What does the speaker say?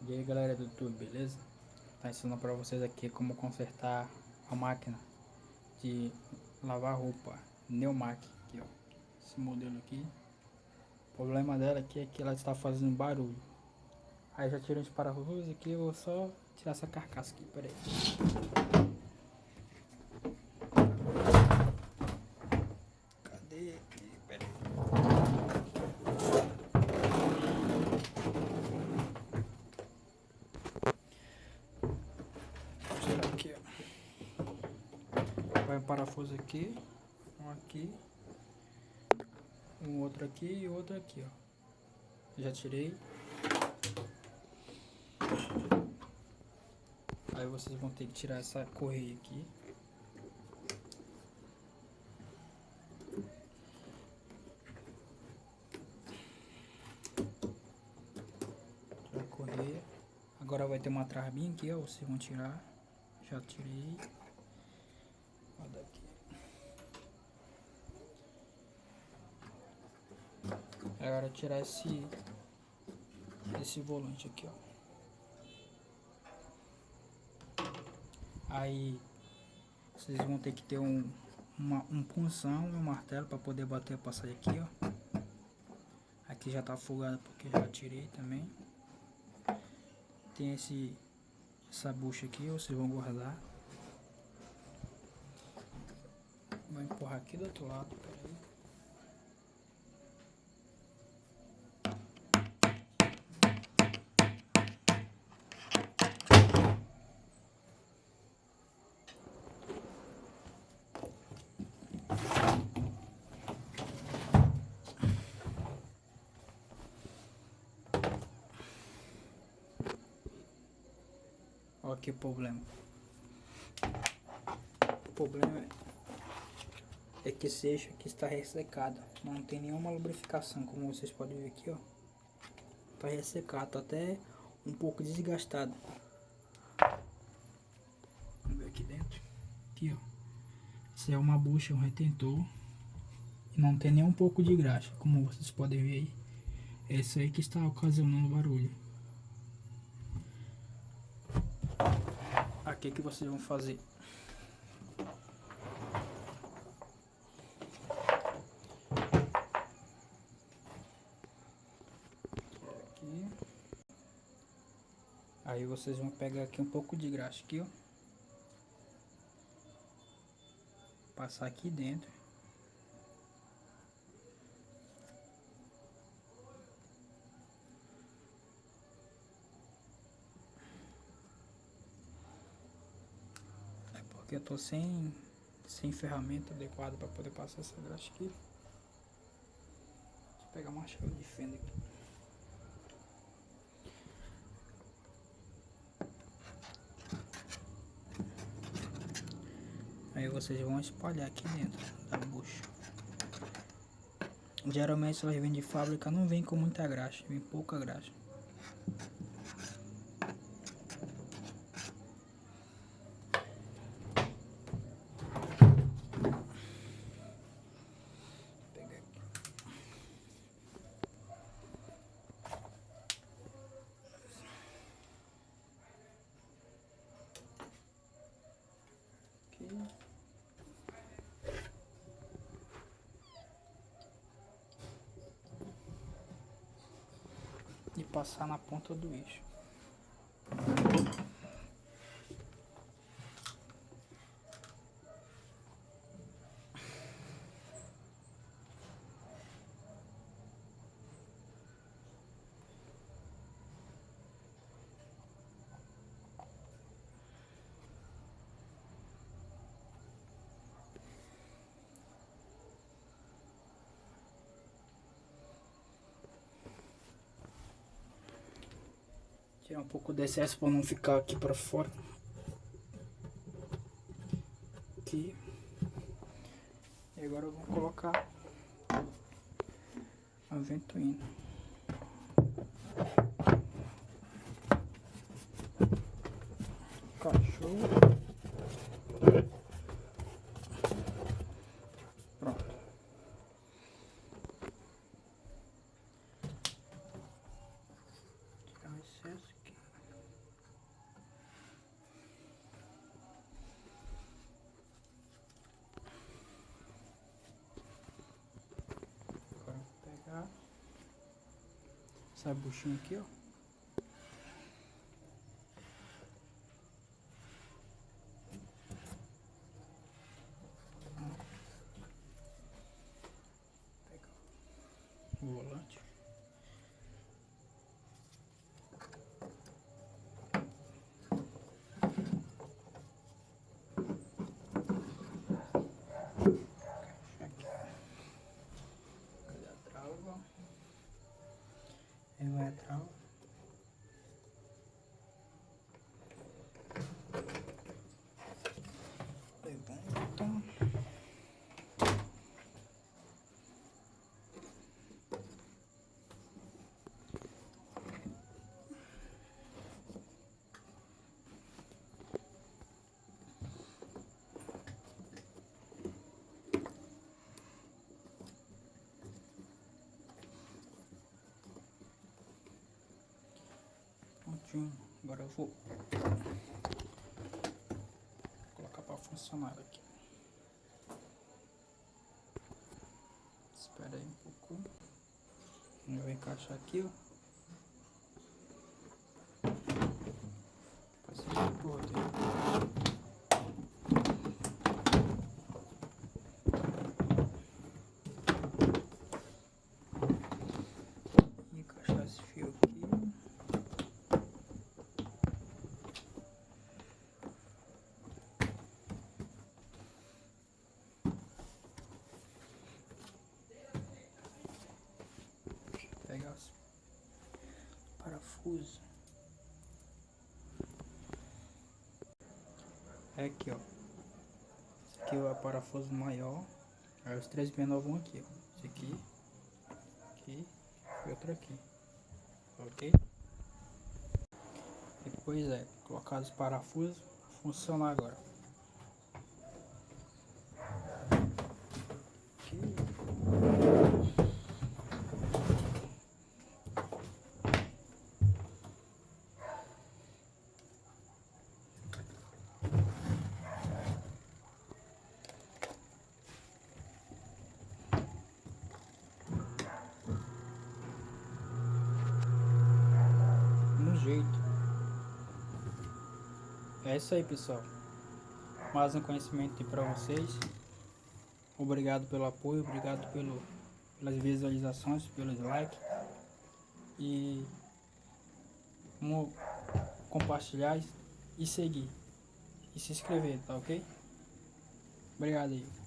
E aí galera do YouTube, beleza? Tá ensinando pra vocês aqui como consertar a máquina de lavar roupa Neumac aqui, ó. Esse modelo aqui. O problema dela aqui é que ela está fazendo barulho. Aí já tirei os parafusos aqui, eu vou só tirar essa carcaça aqui, peraí. Cadê aqui? Peraí. Vou tirar aqui, ó. Vai um parafuso aqui, um aqui, um outro aqui e outro aqui, ó. Já tirei. Aí vocês vão ter que tirar essa correia aqui. Tirar a correia. Agora vai ter uma trarbinha aqui, ó. Vocês vão tirar. Já tirei. Ó, daqui. Agora tirar esse volante aqui, ó. Aí vocês vão ter que ter um punção e um martelo para poder bater a passagem aqui, ó. Aqui já tá afogado porque já tirei também. Tem essa bucha aqui, vocês vão guardar. Vou empurrar aqui do outro lado, peraí. Olha que problema. O problema é que esse eixo aqui está ressecado. Não tem nenhuma lubrificação, como vocês podem ver aqui, ó. Tá ressecado, tá até um pouco desgastado. Vamos ver aqui dentro. Aqui, ó. Isso é uma bucha, um retentor. E não tem nem um pouco de graxa, como vocês podem ver aí. É isso aí que está ocasionando barulho. Aqui que vocês vão fazer. Aqui. Aí vocês vão pegar aqui um pouco de graxa aqui, ó. Passar aqui dentro. É porque eu tô sem ferramenta adequada para poder passar essa graxa aqui. Deixa eu pegar uma chave de fenda aqui. Aí vocês vão espalhar aqui dentro da bucha. Geralmente elas vêm de fábrica, não vem com muita graxa, vem pouca graxa. E passar na ponta do eixo. Tirar um pouco do excesso para não ficar aqui para fora. Aqui. E agora eu vou colocar a ventoinha. Cachorro. Pronto. Tirar o excesso aqui. essa buchinha aqui, ó. Pegar o volante. Cadê a trava? Aí vai a trava. Levanta. Prontinho. Agora eu vou colocar para funcionar aqui. Espera aí um pouco. Eu vou encaixar aqui, ó. Pode ser pro outro aí. Encaixar esse fio aqui. Pegar os parafusos. É aqui, ó. Esse aqui é o parafuso maior. Aí os três menores vão aqui, ó. Esse aqui, aqui e outro aqui. Ok? Depois colocar os parafusos para funcionar agora. Aqui. No jeito. É isso aí, pessoal. Mais um conhecimento para vocês. Obrigado pelo apoio, obrigado pelas visualizações, pelos likes. E vamos compartilhar e seguir. E se inscrever, tá ok? Obrigado aí.